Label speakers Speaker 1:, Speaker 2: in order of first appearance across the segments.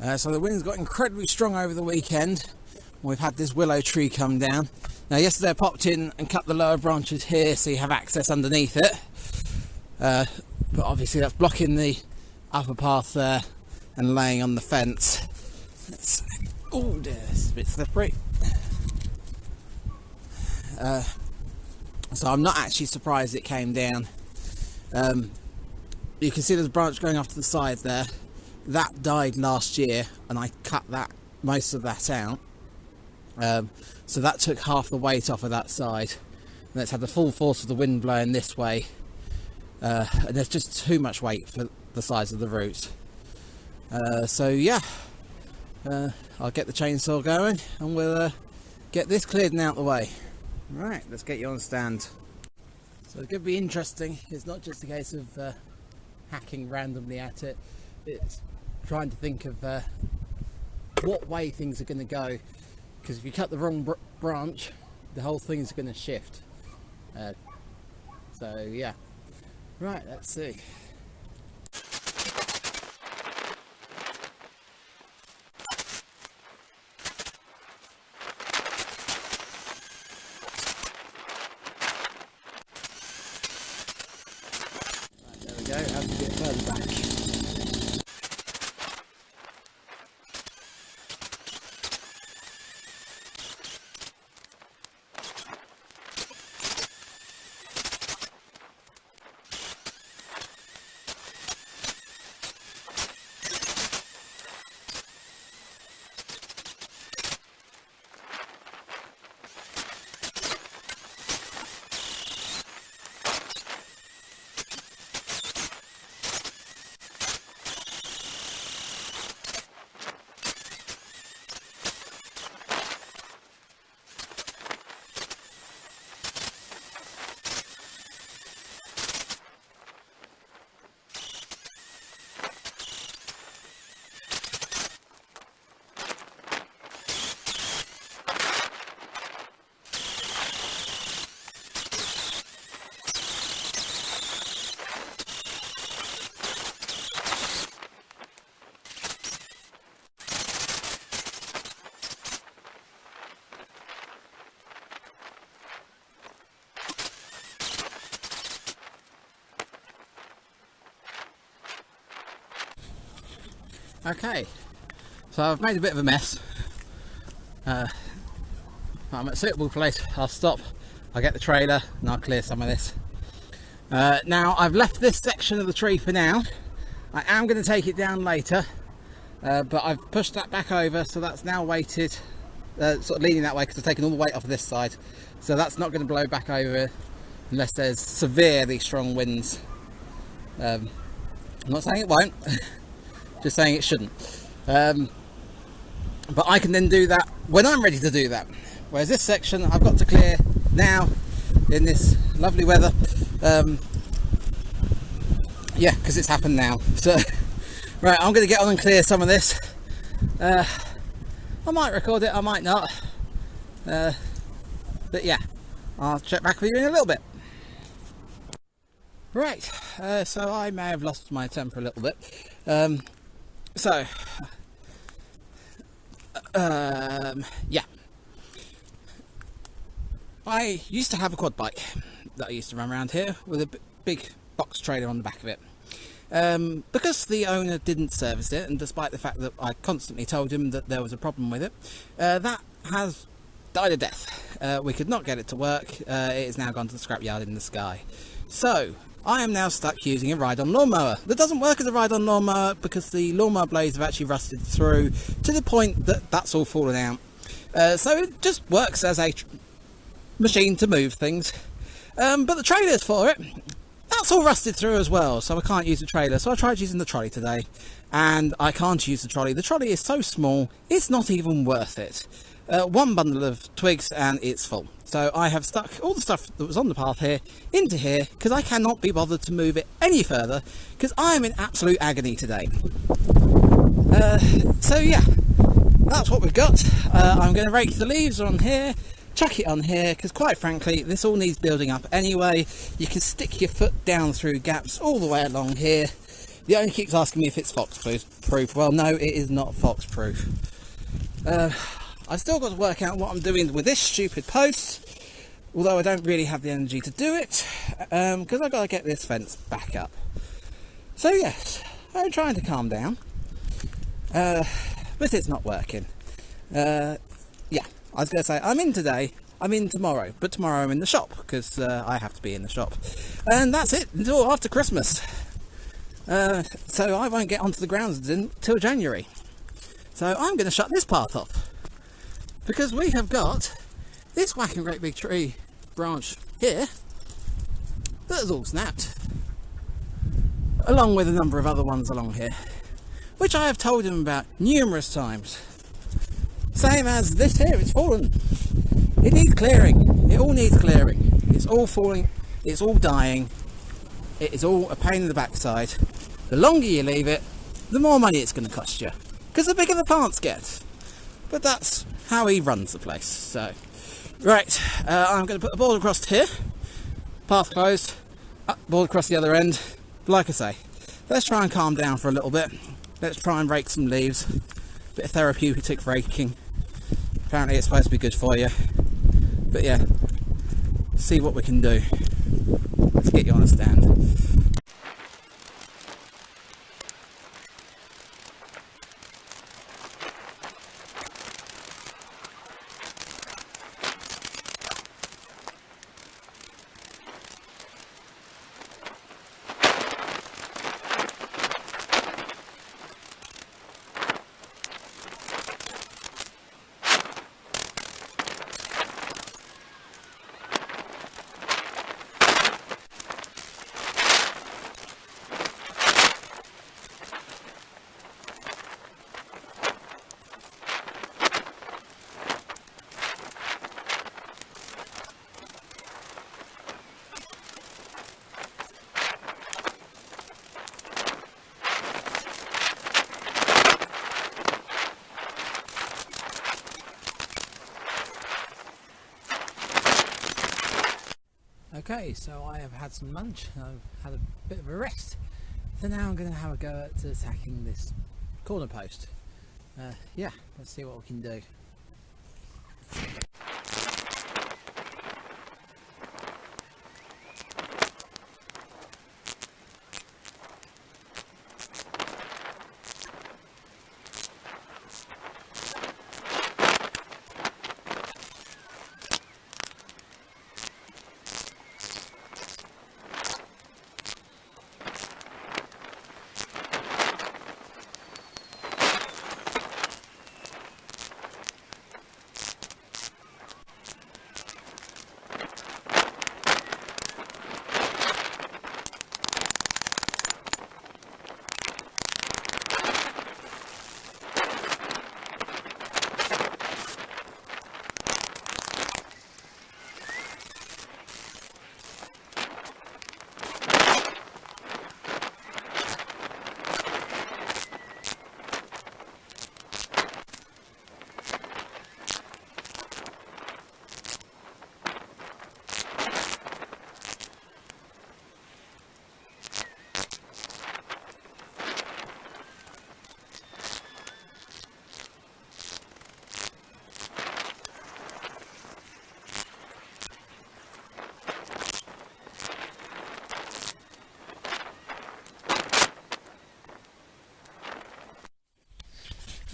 Speaker 1: So the wind's got incredibly strong over the weekend. We've had this willow tree come down. Now yesterday I popped in and cut the lower branches here so you have access underneath it. But obviously that's blocking the upper path there and laying on the fence. Oh dear, it's a bit slippery. So I'm not actually surprised it came down. You can see there's a branch going off to the side there. That died last year and I cut most of that out. So that took half the weight off of that side. And it's had the full force of the wind blowing this way. And there's just too much weight for the size of the roots. So yeah, I'll get the chainsaw going and we'll get this cleared and out the way. Right, let's get you on stand. So it's going to be interesting. It's not just a case of hacking randomly at it. It's trying to think of what way things are going to go. Because if you cut the wrong branch, the whole thing is going to shift. So yeah. Right, let's see. Right, there we go, how to get further back. Okay, so I've made a bit of a mess. I'm at a suitable place. I'll stop, I'll get the trailer and I'll clear some of this. Now I've left this section of the tree for now. I am going to take it down later, but I've pushed that back over, so that's now weighted, sort of leaning that way because I've taken all the weight off of this side. So that's not going to blow back over unless there's severely strong winds. I'm not saying it won't. Just saying it shouldn't. But I can then do that when I'm ready to do that. Whereas this section I've got to clear now in this lovely weather. Yeah, because it's happened now. So, right, I'm going to get on and clear some of this. I might record it, I might not. But yeah, I'll check back with you in a little bit. Right, so I may have lost my temper a little bit. Yeah, I used to have a quad bike that I used to run around here with a big box trailer on the back of it. Because the owner didn't service it, and despite the fact that I constantly told him that there was a problem with it, that has died a death. We could not get it to work. It has now gone to the scrapyard in the sky. So I am now stuck using a ride-on lawnmower that doesn't work as a ride-on lawnmower because the lawnmower blades have actually rusted through to the point that that's all fallen out. So it just works as a machine to move things. But the trailers for it, that's all rusted through as well, so I can't use the trailer. So I tried using the trolley today, and I can't use the trolley. The trolley is so small, it's not even worth it. One bundle of twigs and it's full. So I have stuck all the stuff that was on the path here into here because I cannot be bothered to move it any further because I'm in absolute agony today. So yeah, that's what we've got. I'm going to rake the leaves on here, chuck it on here, because quite frankly this all needs building up anyway. You can stick your foot down through gaps all the way along here, The owner keeps asking me if it's fox proof. Well, no, it is not fox proof. I've still got to work out what I'm doing with this stupid post, although I don't really have the energy to do it, because I've got to get this fence back up. So yes, I'm trying to calm down, but it's not working. Yeah, I was going to say, I'm in today, I'm in tomorrow, but tomorrow I'm in the shop, because I have to be in the shop. And that's it, until after Christmas. So I won't get onto the grounds until January. So I'm going to shut this path off, because we have got this whacking great big tree branch here that has all snapped, along with a number of other ones along here, which I have told him about numerous times. Same as this here, it's fallen. It needs clearing. It all needs clearing. It's all falling. It's all dying. It is all a pain in the backside. The longer you leave it, the more money it's going to cost you, because the bigger the plants get. But that's how he runs the place. So, right, I'm going to put a board across here. Path closed. Board across the other end. Like I say, let's try and calm down for a little bit. Let's try and rake some leaves. Bit of therapeutic raking. Apparently it's supposed to be good for you. But yeah, see what we can do. Let's get you on a stand. Okay, so I have had some lunch, I've had a bit of a rest, so now I'm going to have a go at attacking this corner post. Yeah, let's see what we can do.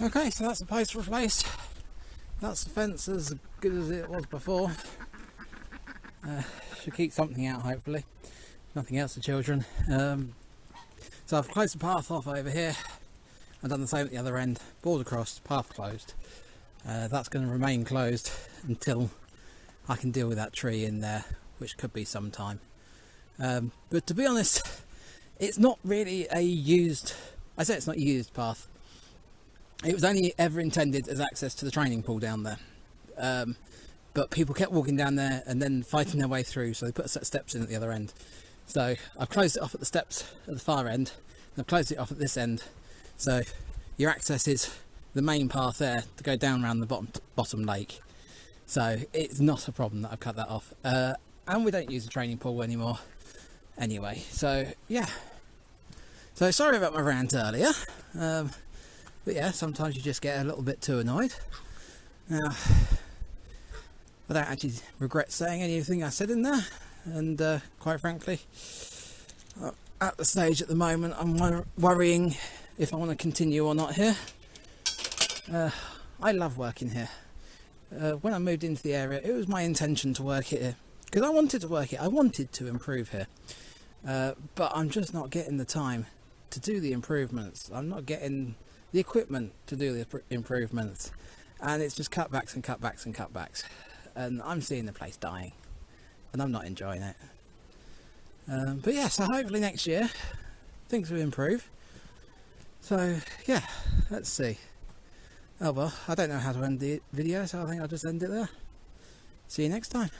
Speaker 1: Okay, so that's the post replaced. That's the fence as good as it was before. Should keep something out, hopefully. Nothing else for children. So I've closed the path off over here. I've done the same at the other end. Board across, path closed. That's going to remain closed until I can deal with that tree in there, which could be some time. But to be honest, it's not really a used, I say it's not used path. It was only ever intended as access to the training pool down there. But people kept walking down there and then fighting their way through, so they put a set of steps in at the other end. So I've closed it off at the steps at the far end, and I've closed it off at this end. So your access is the main path there to go down around the bottom lake. So it's not a problem that I've cut that off. And we don't use the training pool anymore anyway. So yeah, So sorry about my rant earlier, but yeah, sometimes you just get a little bit too annoyed. Now, I don't actually regret saying anything I said in there, and quite frankly, at the stage at the moment I'm worrying if I want to continue or not here. I love working here. When I moved into the area, it was my intention to work here because I wanted to work here. I wanted to improve here, but I'm just not getting the time to do the improvements. I'm not getting the equipment to do the improvements, and it's just cutbacks and cutbacks and cutbacks, and I'm seeing the place dying, and I'm not enjoying it. But yeah, so hopefully next year things will improve. So yeah, let's see. Oh well, I don't know how to end the video, so I think I'll just end it there. See you next time.